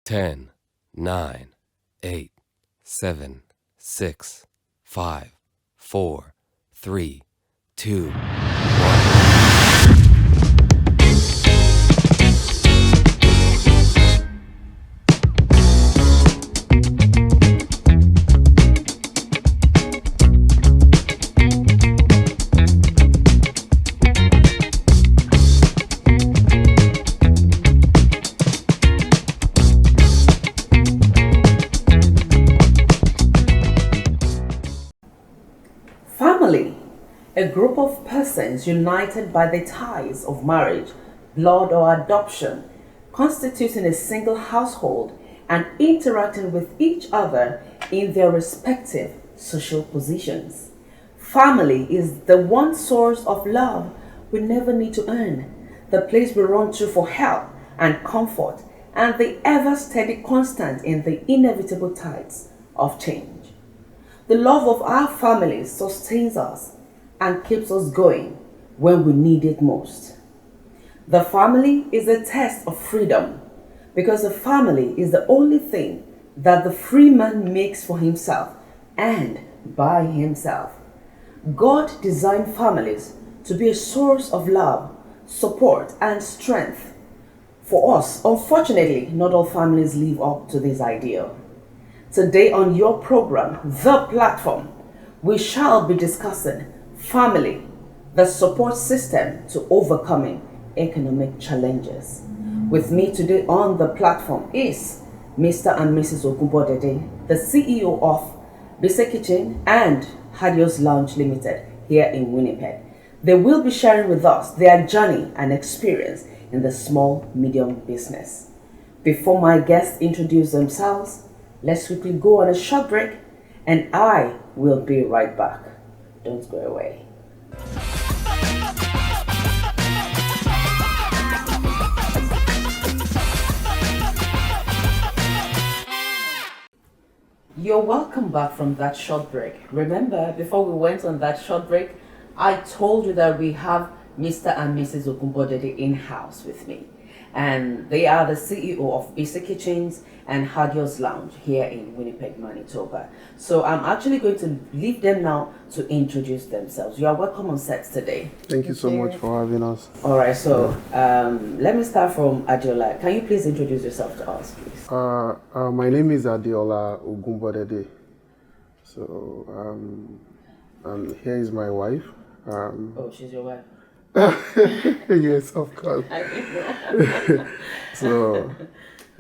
10, 9, 8, 7, 6, 5, 4, 3, 2, 1. Family, a group of persons united by the ties of marriage, blood, or adoption, constituting a single household and interacting with each other in their respective social positions. Family is the one source of love we never need to earn, the place we run to for help and comfort, and the ever steady constant in the inevitable tides of change. The love of our families sustains us and keeps us going when we need it most. The family is a test of freedom because the family is the only thing that the free man makes for himself and by himself. God designed families to be a source of love, support, and strength. For us, unfortunately, not all families live up to this ideal. Today on your program, The Platform, we shall be discussing family, the support system to overcoming economic challenges. With me today on the platform is Mr. and Mrs. Ogunbodede, the CEO of Bise Kitchen and Hadios Lounge Limited here in Winnipeg. They will be sharing with us their journey and experience in the small medium business. Before my guests introduce themselves, let's quickly go on a short break and I will be right back. Don't go away. You're welcome back from that short break. Remember, before we went on that short break, I told you that we have Mr. and Mrs. Ogunbodede in-house with me. And they are the CEO of Basic Kitchens and Hadios Lounge here in Winnipeg, Manitoba. So I'm actually going to leave them now to introduce themselves. You are welcome on set today. Thank you so much for having us. All right, so let me start from Adiola. Can you please introduce yourself to us, please? My name is Adiola Ogunbodede. So, and here is my wife. Oh, she's your wife. Yes, of course. So,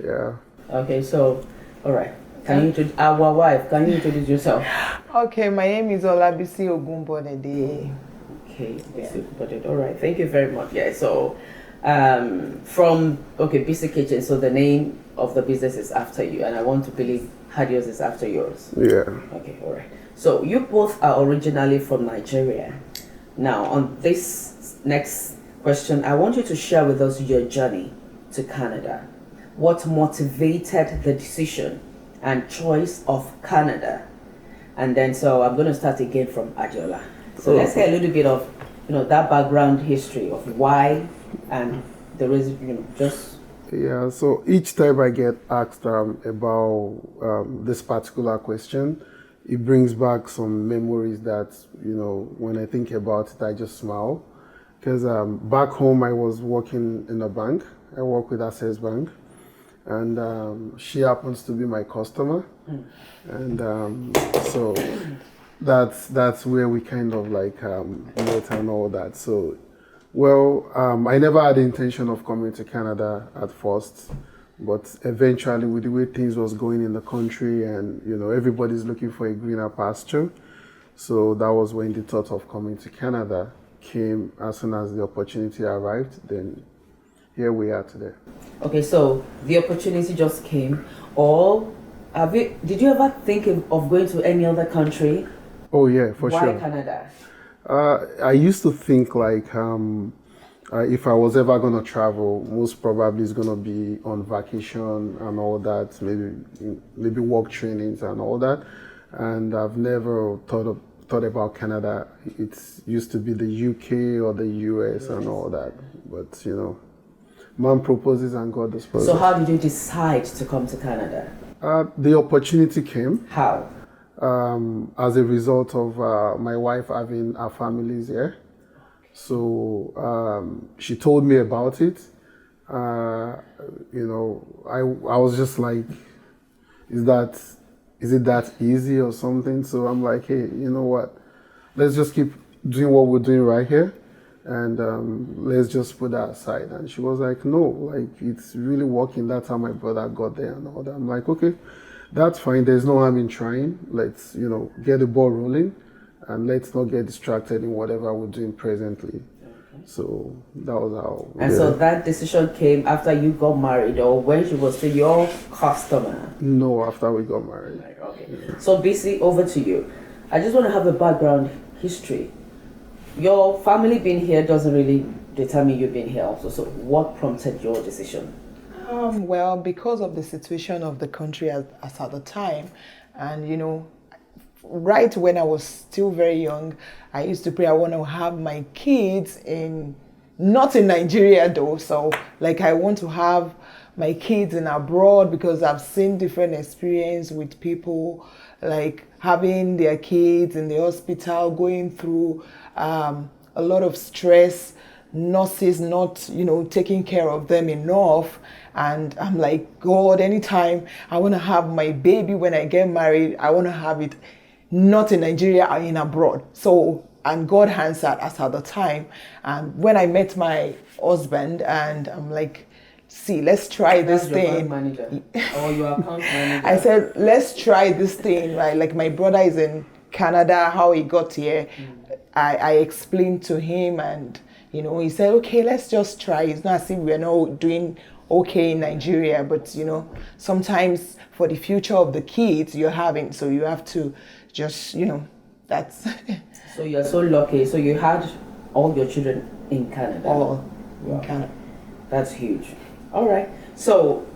yeah. Okay, so, all right. Can you introduce our wife? Can you introduce yourself? Okay, my name is Olabisi Ogunbodede. Okay, all right. Thank you very much. Yeah. So, from Basic Kitchen. So the name of the business is after you, and I want to believe Hadios is after yours. Yeah. Okay. All right. So you both are originally from Nigeria. Now, on this next question, I want you to share with us your journey to Canada. What motivated the decision and choice of Canada? And then, so I'm going to start again from Adiola. So let's get a little bit of, that background history of why and the reason, just. Yeah, so each time I get asked about this particular question, it brings back some memories that, when I think about it, I just smile. Because back home, I was working in a bank. I work with Access Bank. And she happens to be my customer. And so that's where we kind of like met and all that. So, I never had the intention of coming to Canada at first. But eventually, with the way things was going in the country and, everybody's looking for a greener pasture. So that was when the thought of coming to Canada came as soon as the opportunity arrived. Then here we are today. Okay, so the opportunity just came. Or did you ever think of going to any other country? Oh, yeah, for sure. Why Canada? I used to think like if I was ever going to travel, most probably it's going to be on vacation and all that, maybe work trainings and all that. And I've never thought about Canada. It used to be the UK or the US and all that. But, Man proposes and God disposes. So how did you decide to come to Canada? The opportunity came How? as a result of my wife having her families here. So she told me about it. I was just like, is it that easy or something? So I'm like, hey, you know what? Let's just keep doing what we're doing right here, and let's just put that aside. And she was like, no, like it's really working. That's how my brother got there and all that. I'm like, okay, that's fine. There's no harm in trying. Let's, get the ball rolling, and let's not get distracted in whatever we're doing presently. So that was how. And so that decision came after you got married, or when she was still your customer? No, after we got married. Okay. So BC, over to you. I just want to have a background history. Your family being here doesn't really determine you being here also. So what prompted your decision? Well, because of the situation of the country as at the time, and right when I was still very young, I used to pray I want to have my kids not in Nigeria though. So like I want to have my kids in abroad because I've seen different experience with people like having their kids in the hospital, going through a lot of stress, nurses not, taking care of them enough. And I'm like, God, anytime I want to have my baby when I get married, I want to have it not in Nigeria or in abroad. So, and God answered us at the time. And when I met my husband, and I'm like, see, let's try this thing. Bank manager or your account manager? I said, let's try this thing, right? Like my brother is in Canada, how he got here. I explained to him, and he said, okay, let's just try. It's not as if we're not doing okay in Nigeria, but sometimes for the future of the kids you're having, so you have to just, that's So you're so lucky. So you had all your children in Canada. all in Canada. That's huge. All right. So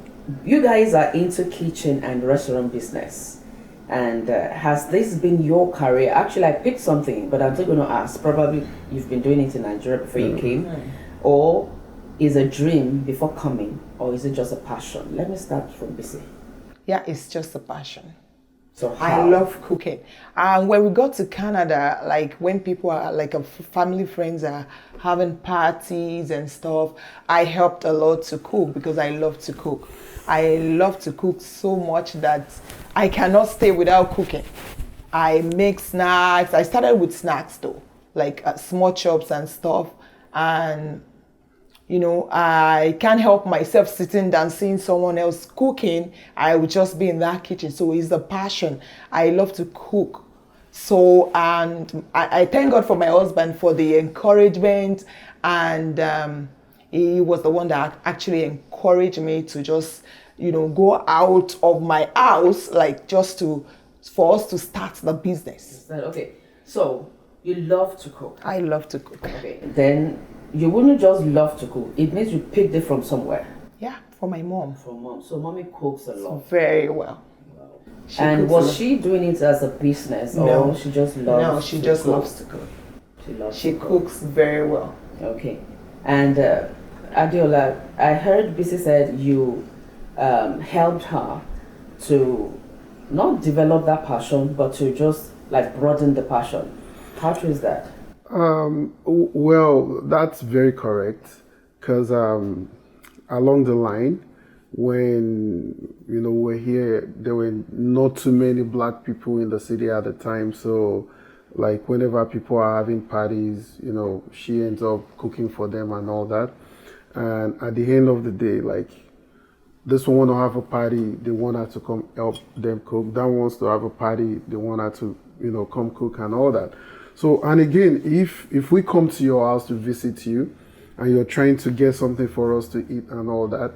you guys are into kitchen and restaurant business. And has this been your career? Actually, I picked something, but I'm still going to ask. Probably you've been doing it in Nigeria before you came. Or is a dream before coming? Or is it just a passion? Let me start from BC. Yeah, it's just a passion. So I how? love cooking. And when we got to Canada, like when people are like family friends are having parties and stuff, I helped a lot to cook because I love to cook. I love to cook so much that I cannot stay without cooking. I make snacks. I started with snacks though, like small chops and stuff. And I can't help myself sitting down seeing someone else cooking. I would just be in that kitchen. So it's a passion. I love to cook. So, and I thank God for my husband for the encouragement. And he was the one that actually encouraged me to just, go out of my house, like for us to start the business. Okay. So you love to cook. I love to cook. Okay. Then you wouldn't just love to cook. It means you picked it from somewhere. Yeah, for my mom. From mom. So mommy cooks a lot. Very well. And was she doing it as a business, or she just loves? No, she just loves to cook. She cooks very well. Okay. And Adiola, I heard BC said you helped her to not develop that passion, but to just like broaden the passion. How true is that? Well, that's very correct, because along the line, when we're here, there were not too many black people in the city at the time. So like whenever people are having parties, she ends up cooking for them and all that. And at the end of the day, like this one want to have a party, they want her to come help them cook. That wants to have a party, they want her to come cook and all that. So, and again, if we come to your house to visit you and you're trying to get something for us to eat and all that,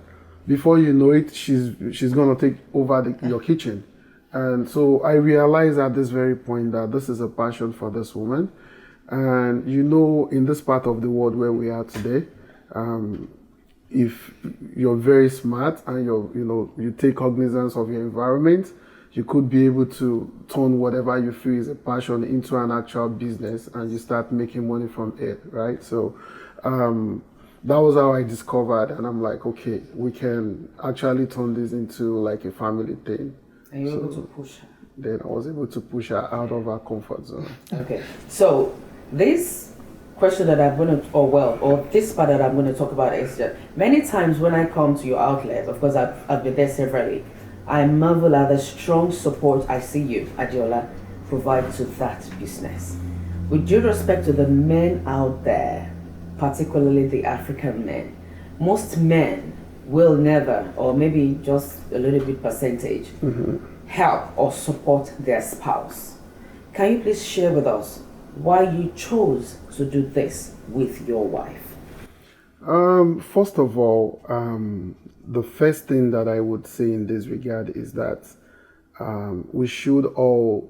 before you know it, she's gonna take over your kitchen. And so I realized at this very point that this is a passion for this woman. And in this part of the world where we are today, if you're very smart and you take cognizance of your environment, you could be able to turn whatever you feel is a passion into an actual business, and you start making money from it, right? So that was how I discovered, and I'm like, okay, we can actually turn this into like a family thing. And you were able to push her. Then I was able to push her out of her comfort zone. Okay, so this question that I'm going to, or this part that I'm going to talk about is that many times when I come to your outlet, of course I've been there severally, I marvel at the strong support I see you, Adeola, provide to that business. With due respect to the men out there, particularly the African men, most men will never, or maybe just a little bit percentage, help or support their spouse. Can you please share with us why you chose to do this with your wife? First of all, the first thing that I would say in this regard is that we should all,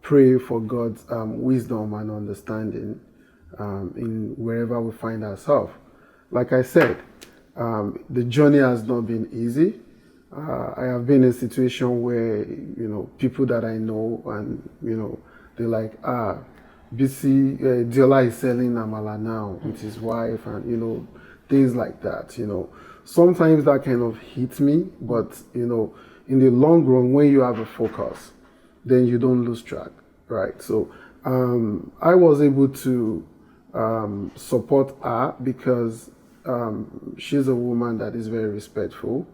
pray for God's wisdom and understanding in wherever we find ourselves. Like I said, the journey has not been easy. I have been in a situation where, people that I know and, they're like, BC, Diola is selling amala now with his wife and, things like that, Sometimes that kind of hits me, but, in the long run, when you have a focus, then you don't lose track, right? So I was able to support her because she's a woman that is very respectful.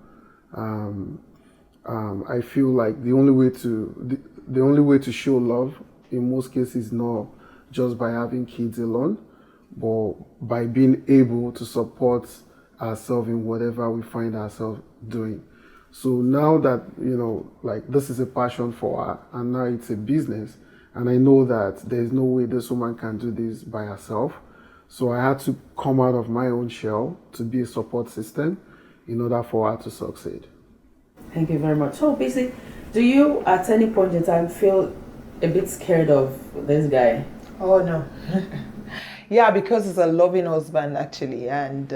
I feel like the only way to show love in most cases is not just by having kids alone, but by being able to support ourselves in whatever we find ourselves doing. So now that, this is a passion for her and now it's a business, and I know that there's no way this woman can do this by herself. So I had to come out of my own shell to be a support system in order for her to succeed. Thank you very much. So BC, do you at any point in time feel a bit scared of this guy? Oh no. Yeah, because he's a loving husband actually, and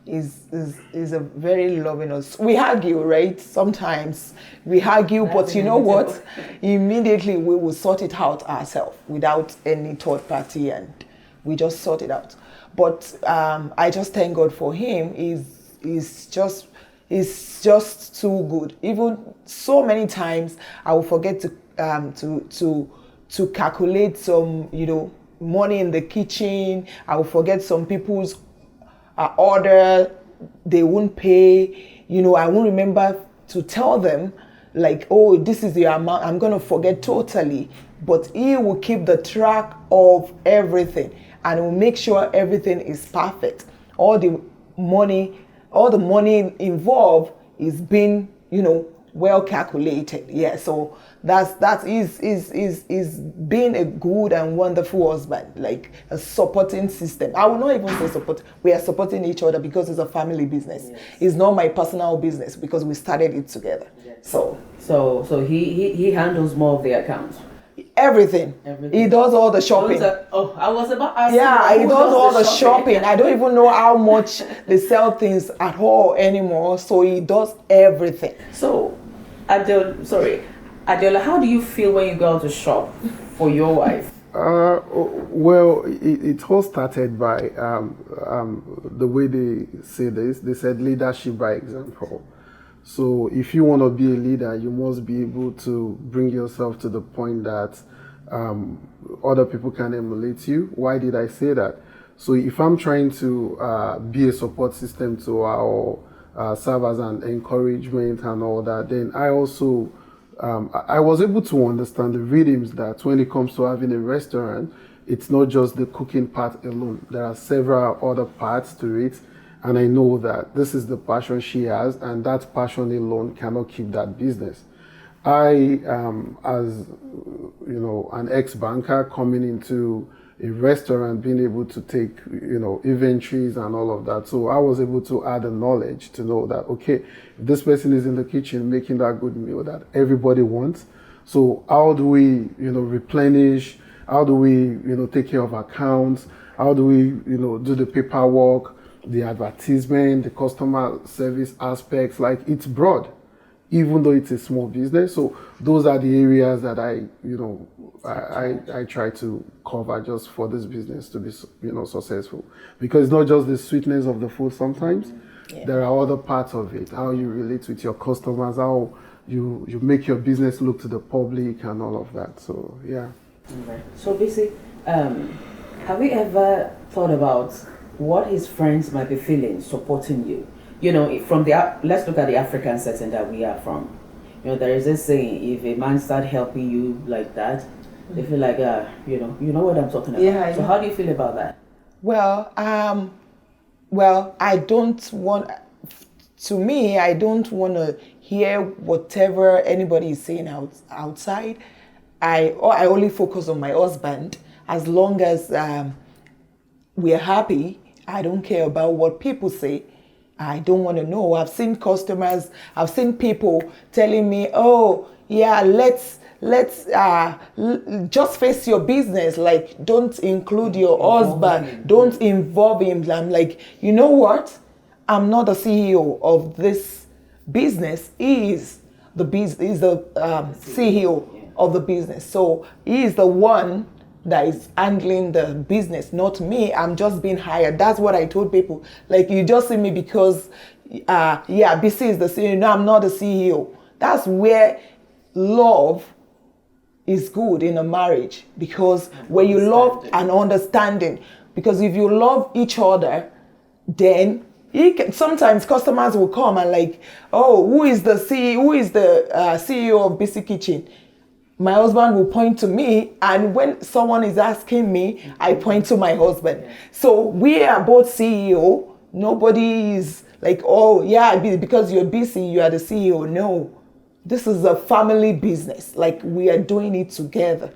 is a very loving husband. We argue, right? Sometimes we argue, but you know what? Immediately we will sort it out ourselves without any third party, and we just sort it out. But I just thank God for him. He's just too good. Even so many times I will forget to calculate some, money in the kitchen. I will forget some people's order. They won't pay. I won't remember to tell them, like, oh, this is the amount. I'm going to forget totally. But he will keep the track of everything and will make sure everything is perfect. All the money involved is being, well calculated. Yeah, so that is being a good and wonderful husband, like a supporting system. I will not even say support. We are supporting each other because it's a family business. Yes. It's not my personal business because we started it together. Yes. So he handles more of the accounts. Everything. He does all the shopping. I was about asking. Yeah, he does all the shopping. I don't even know how much they sell things at all anymore. So he does everything. So, Adeola, how do you feel when you go out to shop for your wife? Well, it all started by the way they say this. They said leadership by example. So if you want to be a leader, you must be able to bring yourself to the point that other people can emulate you. Why did I say that? So if I'm trying to be a support system to her or serve as an encouragement and all that, then I also I was able to understand the rhythms that when it comes to having a restaurant, it's not just the cooking part alone. There are several other parts to it. And I know that this is the passion she has, and that passion alone cannot keep that business. I, as an ex-banker coming into a restaurant, being able to take, inventories and all of that. So I was able to add the knowledge to know that, okay, if this person is in the kitchen making that good meal that everybody wants. So how do we, replenish? How do we, take care of accounts? How do we, do the paperwork? The advertisement, the customer service aspects, like it's broad. even though it's a small business. So those are the areas that I try to cover just for this business to be, successful. Because it's not just the sweetness of the food sometimes. There are other parts of it, how you relate with your customers, how you make your business look to the public and all of that. So, yeah. Okay. So basically, have you ever thought about what his friends might be feeling supporting you? From let's look at the African setting that we are from. There is this saying: if a man start helping you like that, they feel like, you know what I'm talking about. Yeah. So how do you feel about that? Well, I don't want. To me, I don't want to hear whatever anybody is saying outside. I only focus on my husband. As long as we're happy, I don't care about what people say. I don't want to know. I've seen people telling me, "Oh, yeah, let's just face your business. Like, don't include your husband. Don't involve him." I'm like, you know what? I'm not the CEO of this business. He is the CEO of the business. So he is the one that is handling the business, not me. I'm just being hired. That's what I told people. Like, you just see me because, BC is the CEO. No, I'm not the CEO. That's where love is good in a marriage, because when you love and understanding, because if you love each other, then sometimes customers will come and like, oh, who is the CEO of BC Kitchen? My husband will point to me, and when someone is asking me, I point to my husband. So we are both CEO. Nobody is like, oh yeah, because you're busy, you are the CEO. No, this is a family business. Like, we are doing it together.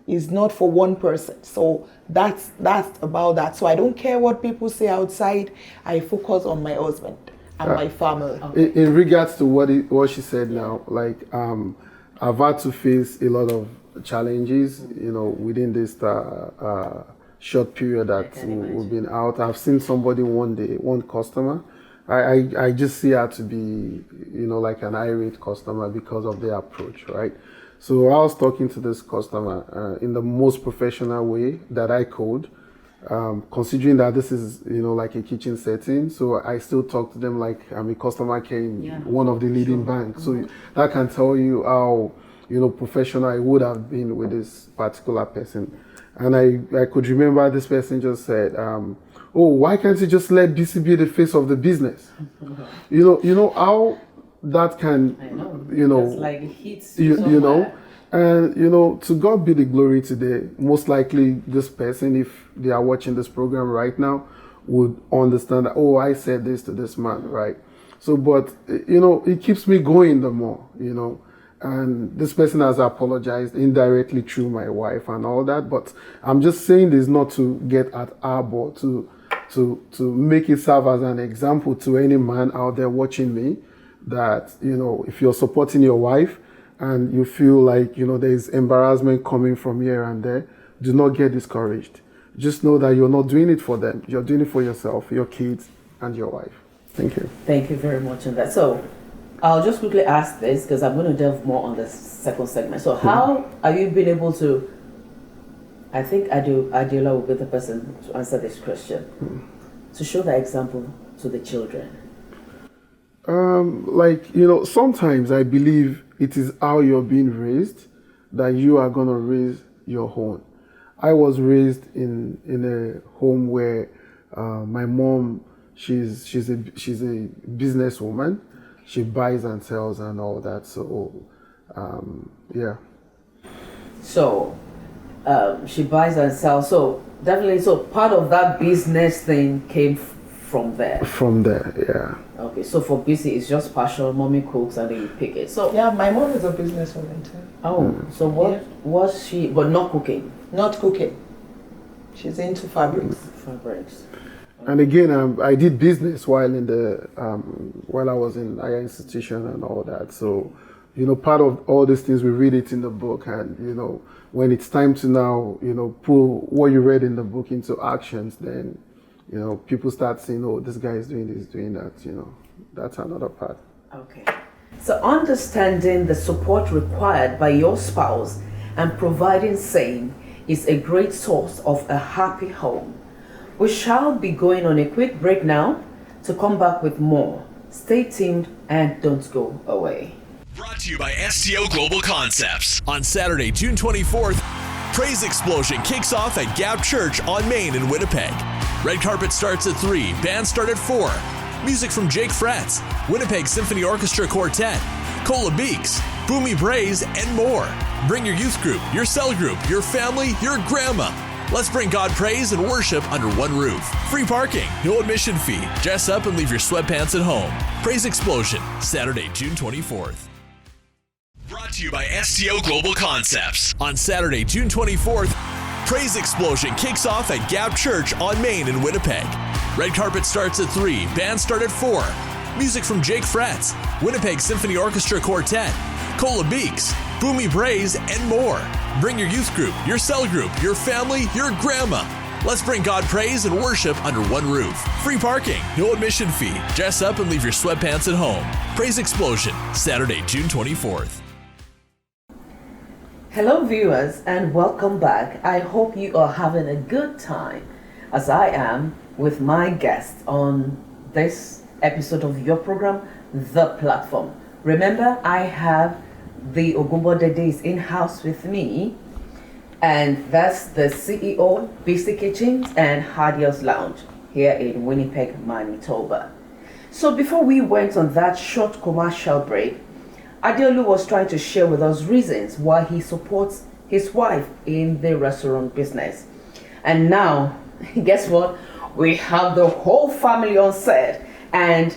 It's not for one person. So that's about that. So I don't care what people say outside. I focus on my husband and my family. In regards to what she said now, like, I've had to face a lot of challenges, within this short period that we've been out. I've seen somebody one customer, I just see her to be, like an irate customer because of their approach, right? So I was talking to this customer in the most professional way that I could, considering that this is, like a kitchen setting. So I still talk to them like I'm a customer care in one of the leading banks. So that can tell you how, professional I would have been with this particular person. And I could remember this person just said, oh, why can't you just let BC be the face of the business? You know how that can, It's like it hits you, and to God be the glory today. Most likely this person, if they are watching this program right now, would understand that, oh, I said this to this man, right? So, but it keeps me going the more, and this person has apologized indirectly through my wife and all that. But I'm just saying this not to get at her, but to make it serve as an example to any man out there watching me, that, if you're supporting your wife and you feel like, there's embarrassment coming from here and there, do not get discouraged. Just know that you're not doing it for them. You're doing it for yourself, your kids, and your wife. Thank you. Thank you very much on that. So I'll just quickly ask this, because I'm going to delve more on the second segment. So how are you been able to, I think Adiola will be the person to answer this question, to show that example to the children? Sometimes I believe it is how you're being raised that you are going to raise your own. I was raised in a home where my mom, she's a businesswoman. She buys and sells and all that. So, yeah. So, she buys and sells. So definitely, so part of that business thing came from there. From there, yeah. Okay, so for BC, it's just passion. Mommy cooks and then you pick it. So Yeah, my mom is a businesswoman too. oh, so what was she? But not cooking. Not cooking. She's into fabrics. Fabrics. And again, I did business while I was in higher institution and all that. So, part of all these things, we read it in the book, and when it's time to now, pull what you read in the book into actions, then, people start saying, oh, this guy is doing this, doing that. That's another part. Okay. So, understanding the support required by your spouse and providing same is a great source of a happy home. We shall be going on a quick break now to come back with more. Stay tuned and don't go away. Brought to you by STO Global Concepts. On Saturday, June 24th, Praise Explosion kicks off at Gap Church on Main in Winnipeg. Red carpet starts at 3, band start at 4. Music from Jake Fratz, Winnipeg Symphony Orchestra Quartet, Cola Beaks, Boomy Braze, and more. Bring your youth group, your cell group, your family, your grandma. Let's bring God praise and worship under one roof. Free parking, no admission fee. Dress up and leave your sweatpants at home. Praise Explosion, Saturday, June 24th. Brought to you by STO Global Concepts. On Saturday, June 24th, Praise Explosion kicks off at Gap Church on Main in Winnipeg. Red carpet starts at 3, band start at 4. Music from Jake Fratz, Winnipeg Symphony Orchestra Quartet, Cola Beaks, Boomy Braze, and more. Bring your youth group, your cell group, your family, your grandma. Let's bring God praise and worship under one roof. Free parking, no admission fee. Dress up and leave your sweatpants at home. Praise Explosion, Saturday, June 24th. Hello, viewers, and welcome back. I hope you are having a good time, as I am, with my guest on this episode of your program, The Platform. Remember, I have the Ogunbodede in-house with me, and that's the CEO, BC Kitchens and Hadiel's Lounge here in Winnipeg, Manitoba. So before we went on that short commercial break, Adeolu was trying to share with us reasons why he supports his wife in the restaurant business. And now, guess what? We have the whole family on set, and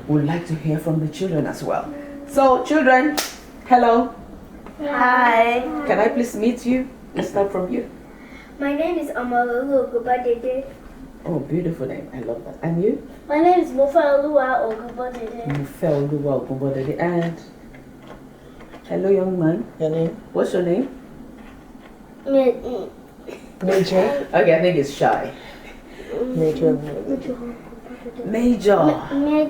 we'd like to hear from the children as well. So, children, hello. Hi. Can I please meet you? Let's start from you. My name is Amalulu Ogubadede. Oh, beautiful name. I love that. And you? My name is Mofaoluwa Ogubadede. Mofaoluwa Ogubadede. And hello, young man. Your name? What's your name? Major. Okay, I think it's Shy. Major. Major. Major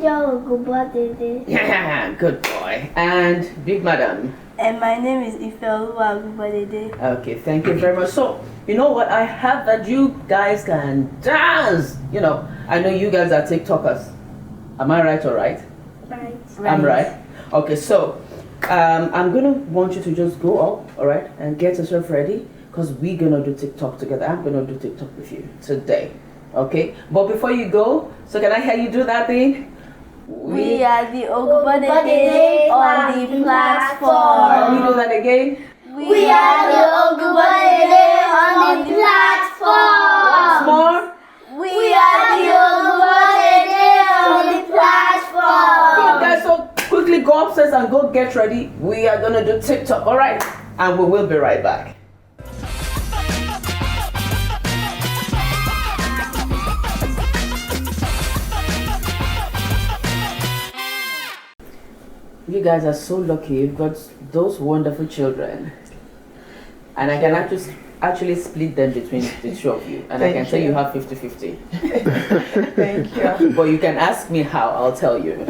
Ogubadede. Yeah, good boy. And big madam. And my name is Ifeoluwa Ogubadede. Okay, thank you very much. So, you know what? I heard that you guys can dance. You know, I know you guys are TikTokers. Am I right or right? Right. I'm right. Okay, so I'm gonna want you to just go up, all right, and get yourself ready, because we're gonna do TikTok together. I'm gonna do TikTok with you today. Okay, but before you go, so can I hear you do that thing? We are the Ogubadede on the platform. Can we do that again? We are the Ogubadede on the platform. Once more. We are the Ogubadede on the platform. Guys, so quickly go upstairs and go get ready. We are gonna do TikTok, all right? And we will be right back. You guys are so lucky. You've got those wonderful children, and I can actually split them between the two of you, and I can tell you have 50-50. Thank you. But you can ask me how, I'll tell you.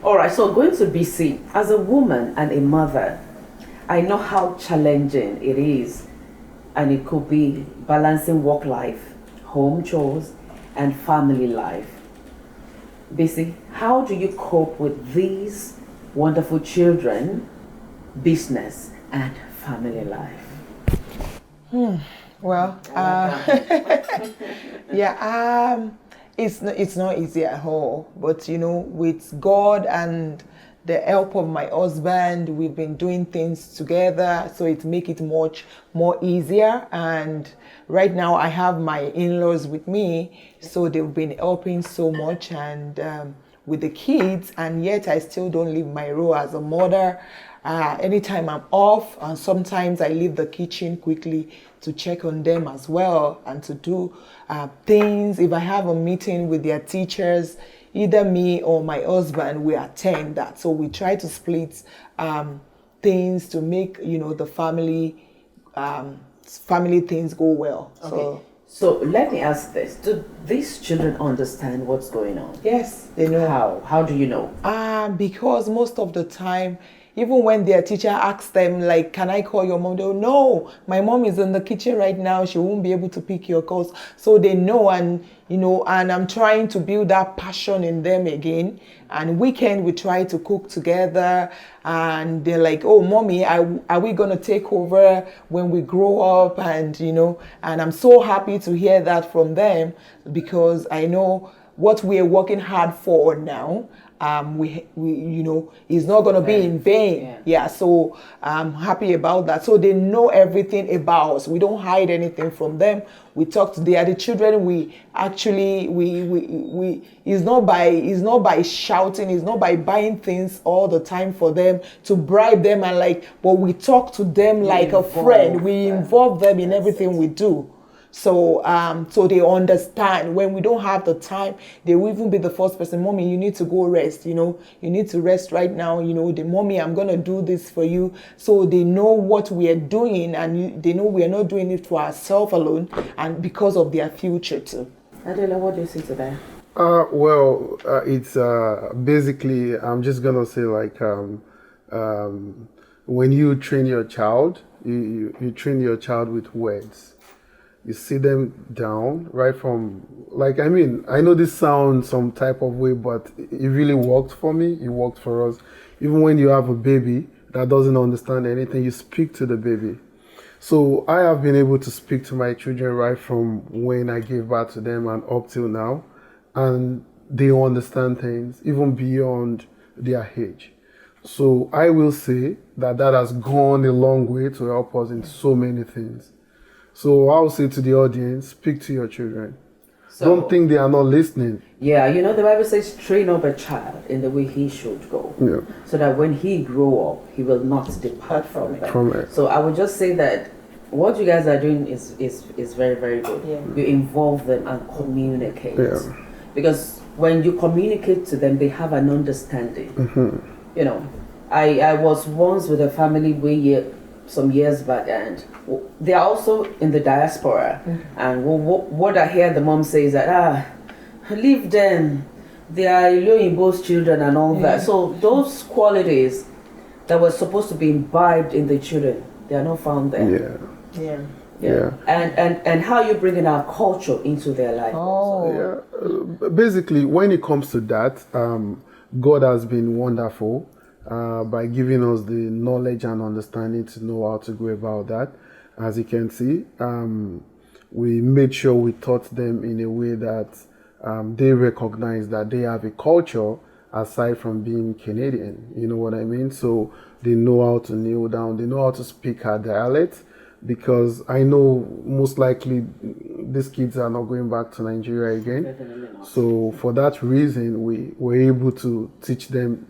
All right, so going to BC, as a woman and a mother, I know how challenging it is, and it could be balancing work life, home chores, and family life. BC, how do you cope with these wonderful children, business, and family life? Well, it's not easy at all. But you know, with God and the help of my husband, we've been doing things together, so it make it much more easier. And right now, I have my in-laws with me, so they've been helping so much and with the kids, and yet I still don't leave my role as a mother. Anytime I'm off, and sometimes I leave the kitchen quickly to check on them as well and to do things. If I have a meeting with their teachers, either me or my husband, we attend that. So we try to split things to make, you know, the family things go well. Okay. So So let me ask this: do these children understand what's going on? Yes, they know. How? How do you know? Because most of the time, even when their teacher asks them, like, can I call your mom? They'll, no, my mom is in the kitchen right now. She won't be able to pick your calls. So they know, and, and I'm trying to build that passion in them again. And weekend, we try to cook together. And they're like, oh, mommy, are we going to take over when we grow up? And, and I'm so happy to hear that from them, because I know what we are working hard for now, we is not going to be in vain. Yeah, so I'm happy about that. So they know everything about us. We don't hide anything from them. We talk to the other children. We actually it's not by shouting. It's not by buying things all the time for them to bribe them but we talk to them like a friend. We involve them in everything we do. So they understand. When we don't have the time, they will even be the first person, mommy, you need to go rest, you need to rest right now, the mommy, I'm going to do this for you. So they know what we are doing, and they know we are not doing it for ourselves alone, and because of their future too. Adela, what do you say to that? It's basically, I'm just going to say when you train your child, you train your child with words. You sit them down right from, I know this sounds some type of way, but it really worked for me. It worked for us. Even when you have a baby that doesn't understand anything, you speak to the baby. So I have been able to speak to my children right from when I gave birth to them and up till now. And they understand things even beyond their age. So I will say that has gone a long way to help us in so many things. So I'll say to the audience, speak to your children. So, don't think they are not listening. Yeah, the Bible says, train up a child in the way he should go. Yeah. So that when he grow up, he will not depart from it. So I would just say that what you guys are doing is very, very good. Yeah. You involve them and communicate. Yeah. Because when you communicate to them, they have an understanding. Mm-hmm. I was once with a family some years back, and they are also in the diaspora. Mm-hmm. And what I hear the mom say is that, leave them. They are Iloyinbo's children and all that. So those qualities that were supposed to be imbibed in the children, they are not found there. Yeah. And how you bringing our culture into their life. Basically, when it comes to that, God has been wonderful by giving us the knowledge and understanding to know how to go about that. As you can see, we made sure we taught them in a way that they recognize that they have a culture aside from being Canadian. You know what I mean? So they know how to kneel down, they know how to speak our dialect, because I know most likely these kids are not going back to Nigeria again. So for that reason, we were able to teach them,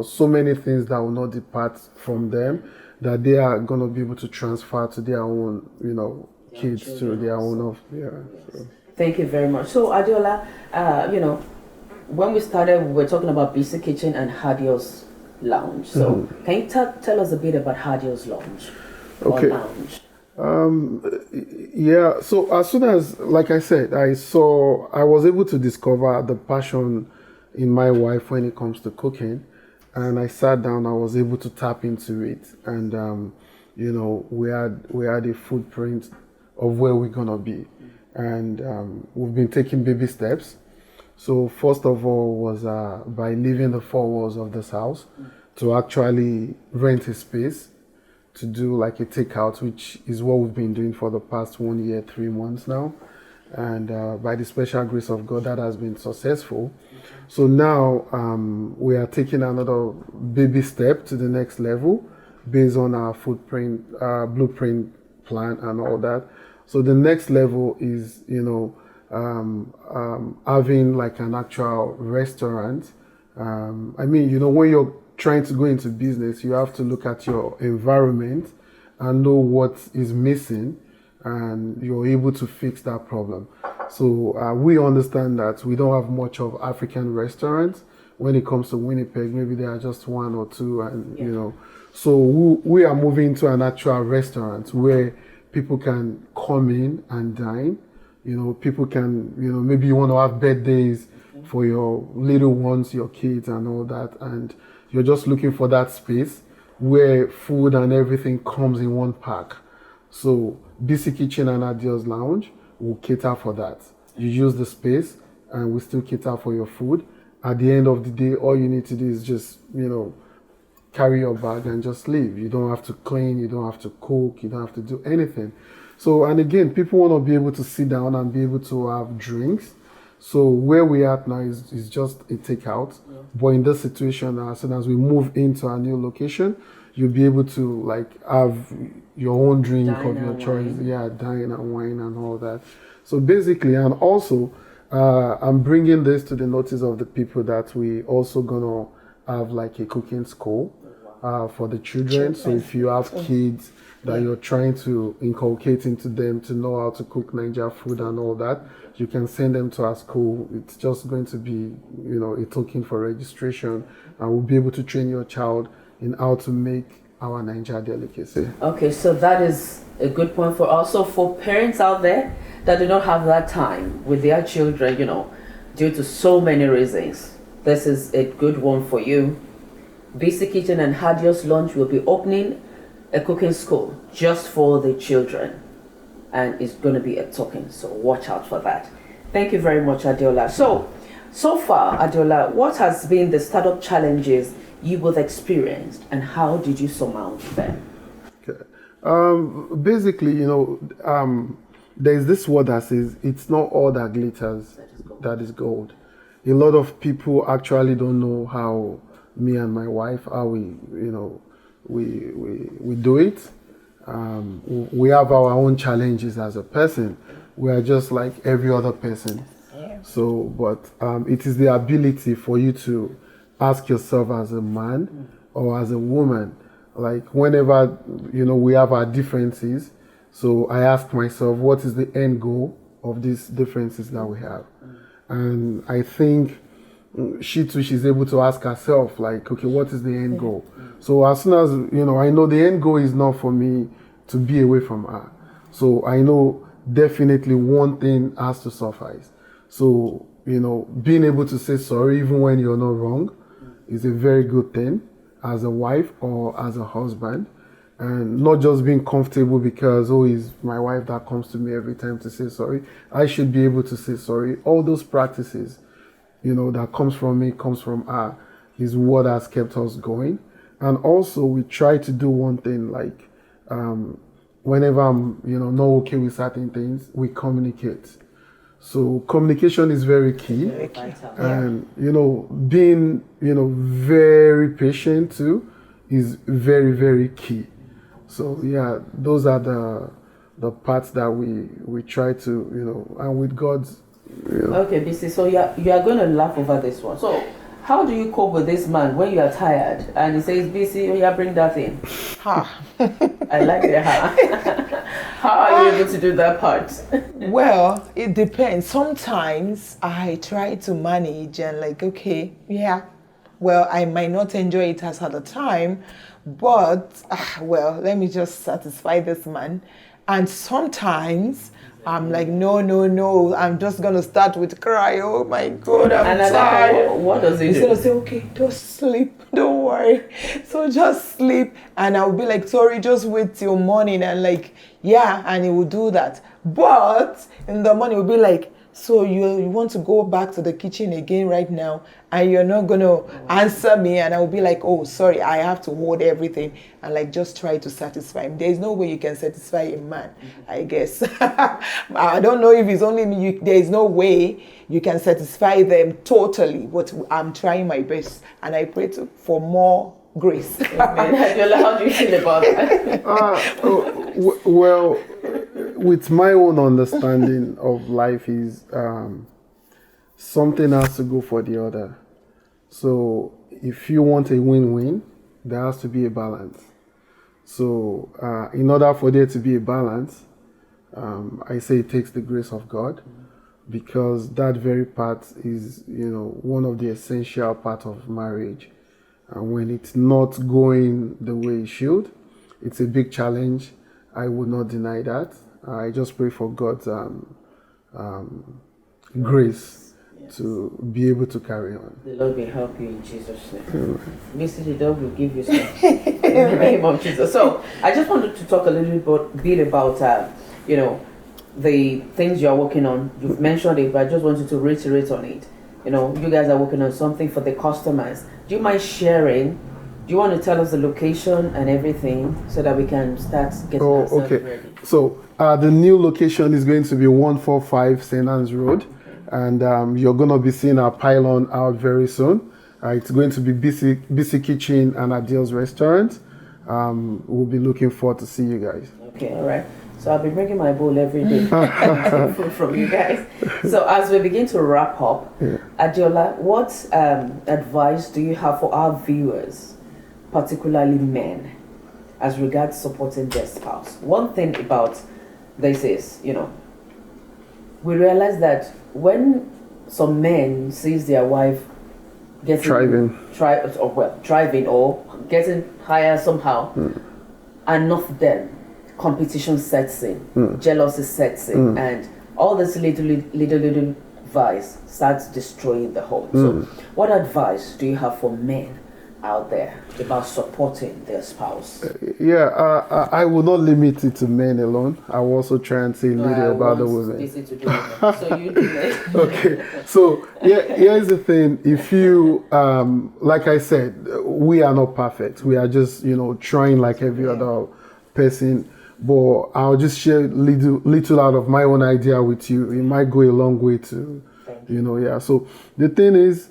so many things that will not depart from them, that they are going to be able to transfer to their own, kids, to their own. So. Thank you very much. So Adeola, when we started, we were talking about BC Kitchen and Hadio's Lounge. So can you tell us a bit about Hadio's Lounge? Okay. Or lounge? So as soon as, like I said, I was able to discover the passion in my wife when it comes to cooking, and I sat down, I was able to tap into it, and we had a footprint of where we're gonna be, and we've been taking baby steps. So first of all was by leaving the four walls of this house to actually rent a space to do like a takeout, which is what we've been doing for the past 1 year, 3 months now. And by the special grace of God, that has been successful. So now we are taking another baby step to the next level based on our footprint, blueprint plan and all that. So the next level is, having like an actual restaurant. When you're trying to go into business, you have to look at your environment and know what is missing, and you're able to fix that problem. So we understand that we don't have much of African restaurants. When it comes to Winnipeg, maybe there are just 1 or 2, and so we are moving to an actual restaurant where people can come in and dine, People can, maybe you want to have birthdays for your little ones, your kids and all that, and you're just looking for that space where food and everything comes in one pack. So BC Kitchen and Adios Lounge will cater for that. You use the space and we still cater for your food. At the end of the day, all you need to do is just, carry your bag and just leave. You don't have to clean, you don't have to cook, you don't have to do anything. So, and again, people want to be able to sit down and be able to have drinks. So where we are now is just a takeout. Yeah. But in this situation, as soon as we move into a new location, you'll be able to have your own drink of your choice. Yeah, dine and wine and all that. So basically, and also, I'm bringing this to the notice of the people that we also gonna have a cooking school for the children. So if you have kids that you're trying to inculcate into them to know how to cook Nigeria food and all that, you can send them to our school. It's just going to be, a token for registration, and we'll be able to train your child in how to make our Nigeria delicacy. Okay, so that is a good point for also for parents out there that do not have that time with their children, due to so many reasons. This is a good one for you. BC Kitchen and Adios Lounge will be opening a cooking school just for the children, and it's going to be a token, so watch out for that. Thank you very much, Adeola. So far, Adeola, what has been the startup challenges you both experienced, and how did you surmount them? Okay. Basically, there's this word that says it's not all that glitters that is gold. A lot of people actually don't know how me and my wife, how we do it. We have our own challenges as a person. We are just like every other person. Yeah. So, but it is the ability for you to ask yourself as a man or as a woman, whenever, we have our differences. So I ask myself, what is the end goal of these differences that we have? And I think she too, she's able to ask herself, okay, what is the end goal? So as soon as, I know the end goal is not for me to be away from her. So I know definitely one thing has to suffice. So, being able to say sorry even when you're not wrong is a very good thing as a wife or as a husband. And not just being comfortable because, it's my wife that comes to me every time to say sorry. I should be able to say sorry. All those practices, that comes from me, comes from her, is what has kept us going. And also we try to do one thing, whenever I'm, not okay with certain things, we communicate. So communication is very key. Very key. And, being, very patient too is very, very key. So yeah, those are the parts that we try to, and with God's. Okay, BC, so you are going to laugh over this one. So how do you cope with this man when you are tired and he says, BC, bring that in? Ha. I like the ha. How are you able to do that part? Well, it depends. Sometimes I try to manage and okay, yeah, well, I might not enjoy it as at the time, but let me just satisfy this man. And sometimes I'm like, no, I'm just gonna start with cry. Oh my God, I'm tired. What does he do? He's gonna say, okay, just sleep, don't worry. So just sleep, and I'll be like, sorry, just wait till morning, and yeah, and he will do that. But in the morning, he'll be like, so you want to go back to the kitchen again right now, and you're not going to answer me, and I'll be like, oh, sorry, I have to hold everything, and just try to satisfy him. There's no way you can satisfy a man, I guess. I don't know if it's only me. There's no way you can satisfy them totally, but I'm trying my best, and I pray for more grace. How do you feel about that? Well, with my own understanding of life is something has to go for the other. So if you want a win-win, there has to be a balance. So in order for there to be a balance, I say it takes the grace of God, because that very part is, one of the essential part of marriage. And when it's not going the way it should, it's a big challenge. I would not deny that. I just pray for God's grace to be able to carry on. The Lord will help you in Jesus' name. Mrs. The Lord will give you strength in the name of Jesus. So I just wanted to talk a little bit about, the things you're working on. You've mentioned it, but I just wanted to reiterate on it. You guys are working on something for the customers. Do you mind sharing? Do you want to tell us the location and everything so that we can start getting ourselves ready? So the new location is going to be 145 St. Anne's Road. And you're going to be seeing our pylon out very soon. It's going to be BC Kitchen and Adil's Restaurant. We'll be looking forward to see you guys. Okay, all right. So I'll be bringing my bowl every day food from you guys. So as we begin to wrap up, Adiola, what advice do you have for our viewers, particularly men, as regards supporting their spouse? One thing about this is, we realize that when some men sees their wife getting thriving or getting higher somehow, and not them, competition sets in, jealousy sets in, and all this little vice starts destroying the home. So, what advice do you have for men out there about supporting their spouse? I will not limit it to men alone. I will also try and say a little about the women. So you do that. Okay, so here's the thing. If you, like I said, we are not perfect. We are just, trying like every other person. But I'll just share little out of my own idea with you. It might go a long way to, So the thing is,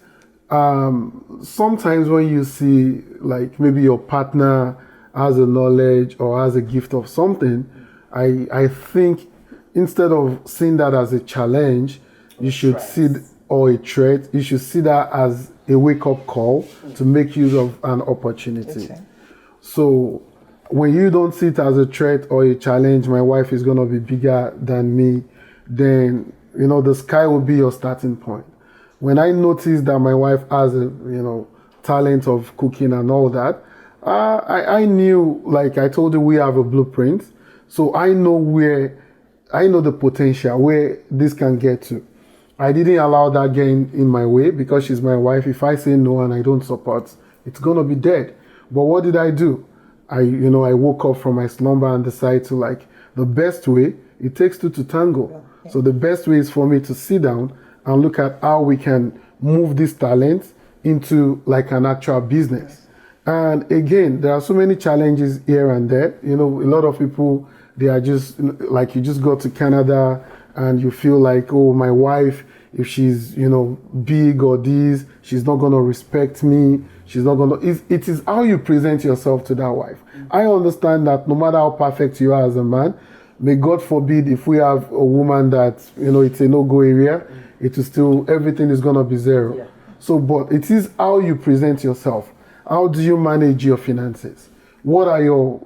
sometimes when you see like maybe your partner has a knowledge or has a gift of something, I think instead of seeing that as a challenge, you should see or a threat, you should see that as a wake-up call to make use of an opportunity. So when you don't see it as a threat or a challenge, my wife is going to be bigger than me, then the sky will be your starting point. When I noticed that my wife has a talent of cooking and all that, I knew, like I told you, we have a blueprint. So I know the potential where this can get to. I didn't allow that getting in my way because she's my wife. If I say no and I don't support, it's gonna be dead. But what did I do? I woke up from my slumber and decided to the best way, it takes two to tango. So the best way is for me to sit down and look at how we can move this talent into like an actual business. And again, there are so many challenges here and there. A lot of people, they are just like, you just go to Canada and you feel like, oh, my wife, if she's, big or this, she's not going to respect me. She's not going to, it is how you present yourself to that wife. I understand that no matter how perfect you are as a man, may God forbid if we have a woman that, it's a no-go area, it is still, everything is going to be zero. Yeah. So, but it is how you present yourself. How do you manage your finances? What are your,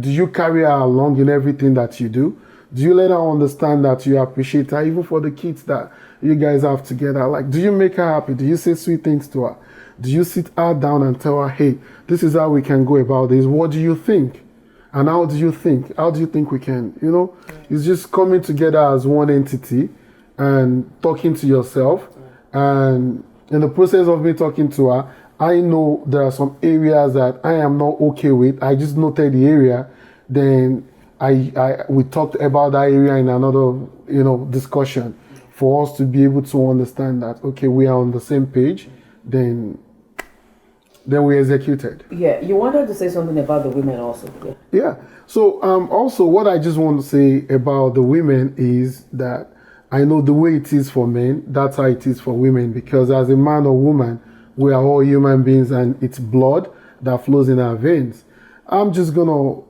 do you carry her along in everything that you do? Do you let her understand that you appreciate her, even for the kids that you guys have together? Do you make her happy? Do you say sweet things to her? Do you sit her down and tell her, hey, this is how we can go about this? What do you think? And how do you think? How do you think we can, It's just coming together as one entity and talking to yourself. And in the process of me talking to her, I know there are some areas that I am not okay with. I just noted the area. Then we talked about that area in another, discussion for us to be able to understand that, okay, we are on the same page. Then we executed. Yeah, you wanted to say something about the women also. Yeah. So also what I just want to say about the women is that I know the way it is for men, that's how it is for women, because as a man or woman, we are all human beings and it's blood that flows in our veins. I'm just going to,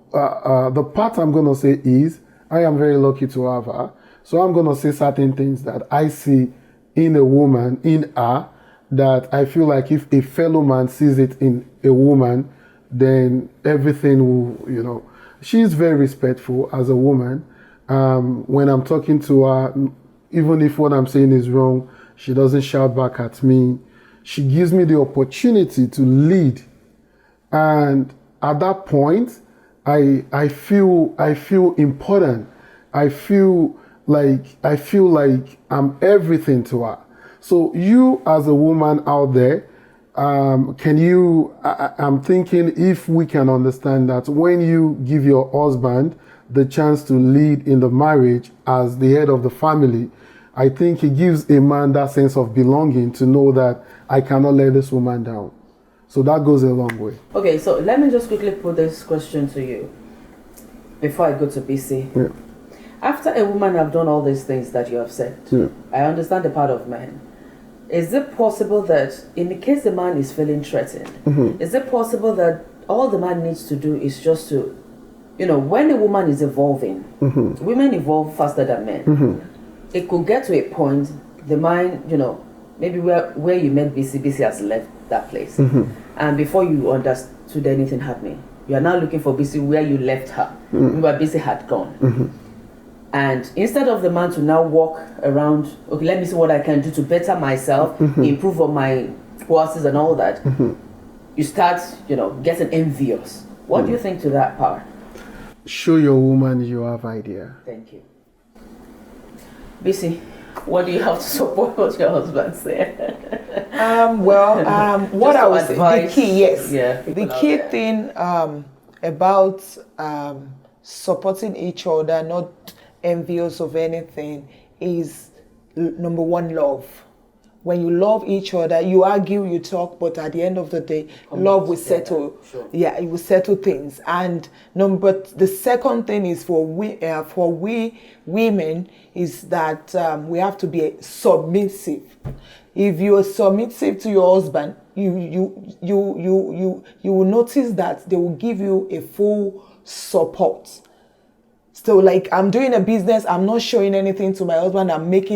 the part I'm going to say is, I am very lucky to have her. So I'm going to say certain things that I see in a woman, in her, that I feel like if a fellow man sees it in a woman, then everything will, she's very respectful as a woman. When I'm talking to her, even if what I'm saying is wrong, she doesn't shout back at me. She gives me the opportunity to lead. And at that point, I feel important. I feel like I feel like I'm everything to her. So you as a woman out there, can you, I'm thinking if we can understand that when you give your husband the chance to lead in the marriage as the head of the family, I think it gives a man that sense of belonging to know that I cannot let this woman down. So that goes a long way. Okay, so let me just quickly put this question to you before I go to BC. Yeah. After a woman have done all these things that you have said, I understand the part of men. Is it possible that in the case the man is feeling threatened, is it possible that all the man needs to do is just to, when a woman is evolving, women evolve faster than men. It could get to a point, the man, maybe where you met BC has left that place. And before you understood anything happening, you are now looking for BC where you left her, where BC had gone. And instead of the man to now walk around, okay, let me see what I can do to better myself, improve on my courses and all that, you start, getting envious. What do you think to that part? Show your woman you have idea. Thank you. BC, what do you have to support what your husband said? What I was advise, the key, yes. Yeah, the key thing about supporting each other, not envious of anything, is number one, love. When you love each other, you argue, you talk, but at the end of the day, love will settle. Sure. Yeah, it will settle things. And the second thing is for we women is that we have to be submissive. If you are submissive to your husband, you will notice that they will give you a full support. So like, I'm doing a business, I'm not showing anything to my husband,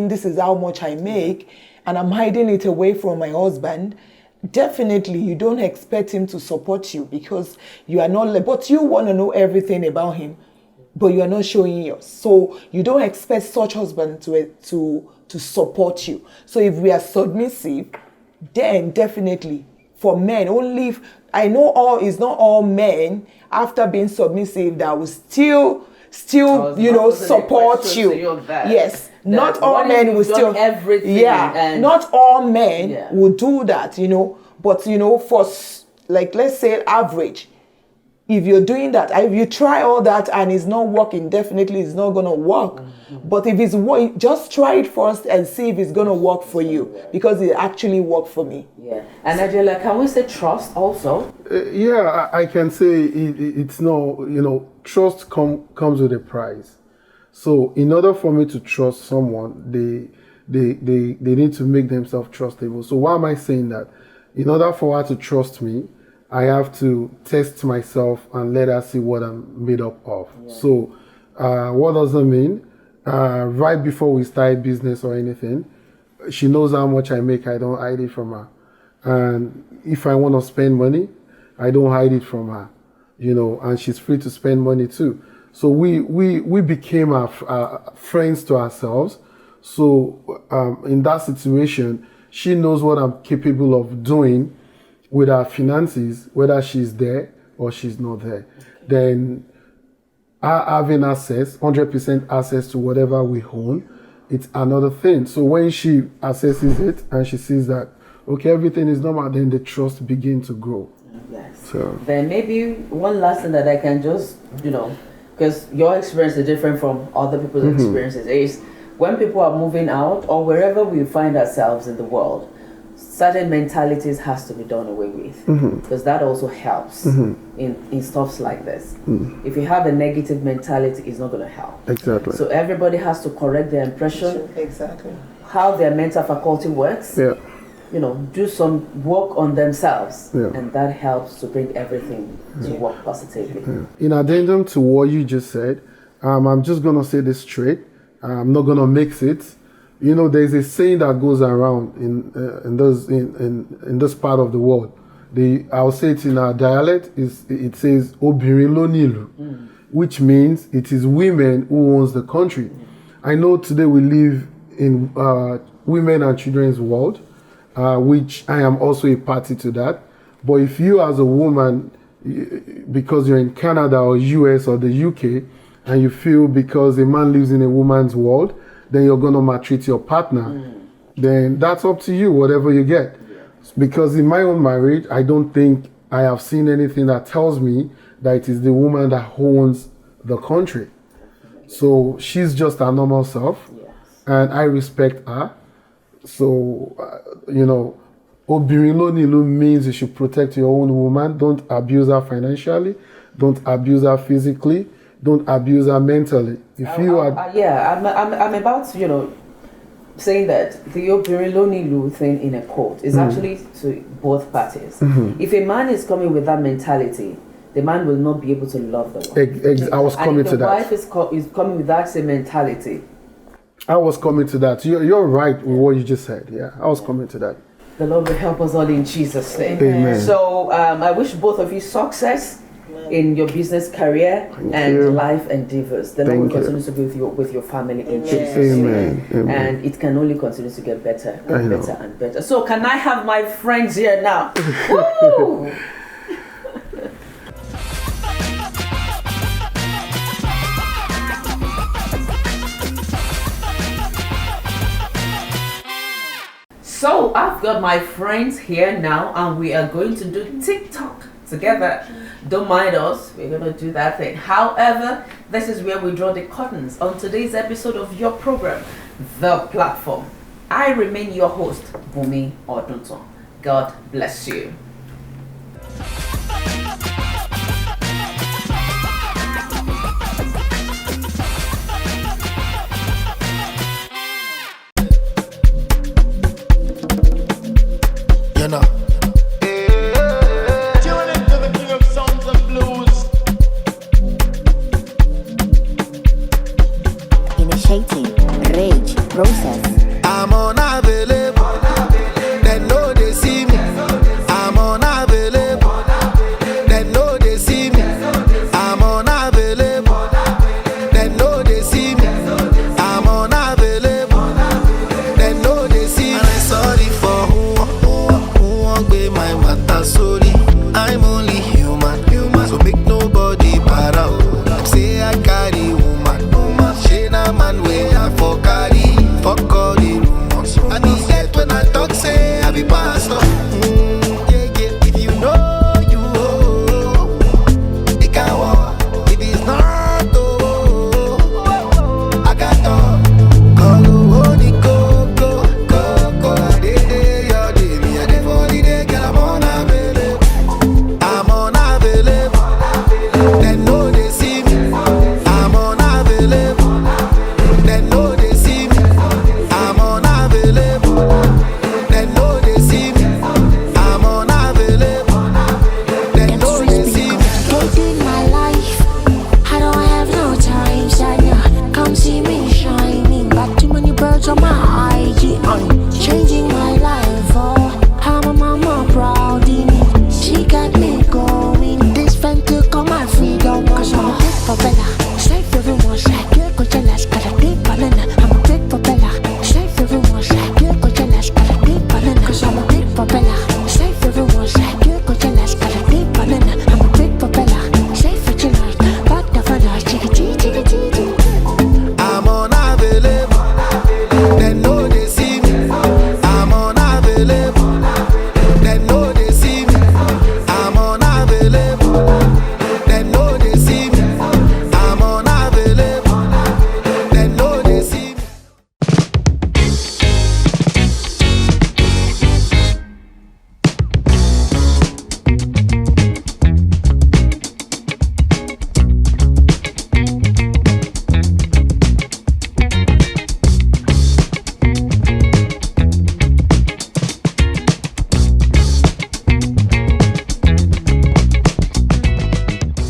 this is how much I make, and I'm hiding it away from my husband. Definitely, you don't expect him to support you because you are not, but you want to know everything about him, but you are not showing yours. So you don't expect such husband to support you. So if we are submissive, then definitely for men, only if, I know it's not all men after being submissive that will still support you. Yes, not all men will still everything. Yeah, not all men will do that. But for like, let's say average, if you're doing that, if you try all that and it's not working, definitely it's not gonna work. But if it's working, just try it first and see if it's gonna work for you, because it actually worked for me. Yeah, and Angela, can we say trust also? I can say it's no, trust comes with a price. So in order for me to trust someone, they need to make themselves trustable. So why am I saying that? In order for her to trust me, I have to test myself and let her see what I'm made up of. Yeah. So what does that mean? Right before we start business or anything, she knows how much I make. I don't hide it from her. And if I want to spend money, I don't hide it from her. And she's free to spend money too. So we became our friends to ourselves. So in that situation, she knows what I'm capable of doing with our finances, whether she's there or she's not there. Then having access, 100% access to whatever we own, it's another thing. So when she assesses it and she sees that, okay, everything is normal, then the trust begins to grow. Yes. So then maybe one last thing that I can just, because your experience is different from other people's experiences, is when people are moving out or wherever we find ourselves in the world, certain mentalities has to be done away with, because that also helps in stuffs like this. If you have a negative mentality, it's not going to help. Exactly. So everybody has to correct their impression, Exactly. how their mental faculty works. Yeah. Do some work on themselves, Yeah. and that helps to bring everything to work positively. In addendum to what you just said, I'm just going to say this straight. I'm not going to mix it. There's a saying that goes around in this part of the world. I'll say it in our dialect. It says "Obìnrin ló nílùú," which means it is women who owns the country. I know today we live in women and children's world, which I am also a party to that. But if you as a woman, because you're in Canada or US or the UK, and you feel because a man lives in a woman's world, then you're going to maltreat your partner, then that's up to you, whatever you get. Because in my own marriage, I don't think I have seen anything that tells me that it is the woman that owns the country. So she's just her normal self, and I respect her. So, Obìnrin ló nílùú means you should protect your own woman. Don't abuse her financially. Don't abuse her physically. Don't abuse her mentally. If you are... I'm about to, saying that the Obìnrin ló nílùú thing in a court is actually to both parties. If a man is coming with that mentality, the man will not be able to love the wife. I was coming to that. And if the wife is coming with that same mentality. I was coming to that. You're right with what you just said. Yeah, I was coming to that. The Lord will help us all in Jesus' name. Amen. So I wish both of you success in your business career life endeavors. The Lord will continue to be with your family in Jesus' name. Amen. And it can only continue to get better and better and better. So can I have my friends here now? Woo! So I've got my friends here now, and we are going to do TikTok together. Don't mind us, we're going to do that thing. However, this is where we draw the curtains on today's episode of your program, The Platform. I remain your host, Bumi Odunton. God bless you.